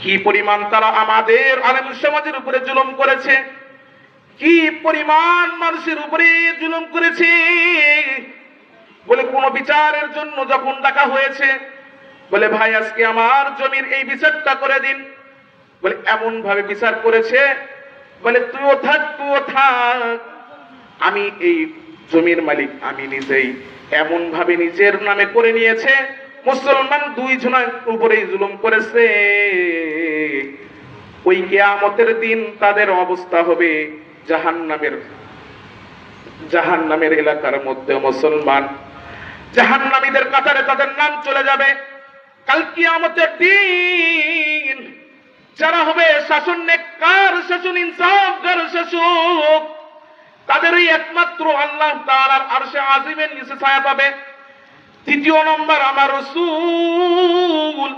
কি পরিমাণ তারা আমাদের আলেম সমাজের উপরে জুলুম করেছে, কি পরিমাণ মানুষের উপরে জুলুম করেছে। বলে কোন বিচারের জন্য যখন ডাকা হয়েছে, বলে ভাই আজকে আমার জমির এই বিচারটা করে দিন। বলে এমন ভাবে বিচার করেছে, বলে তুইও থাক তুইও থাক, আমি এই জমির মালিক আমি নিজেই। এমন ভাবে নিজের নামে করে নিয়েছে। মুসলমান দুই জনের উপরেই জুলুম করেছে। ওই কিয়ামতের দিন তাদের অবস্থা হবে জাহান্নামের এলাকার মধ্যে মুসলমান জাহান্নামীদের কাতারে তাদের নাম চলে যাবে। কাল কিয়ামতের দিন যারা হবে শাসন নেককার শাসন ইনসাফগার শাসক, তাদেরই একমাত্র আল্লাহ তাআলার আরশে আজিমের নিচে ছায়া পাবে। তৃতীয় নম্বর আমার রাসূল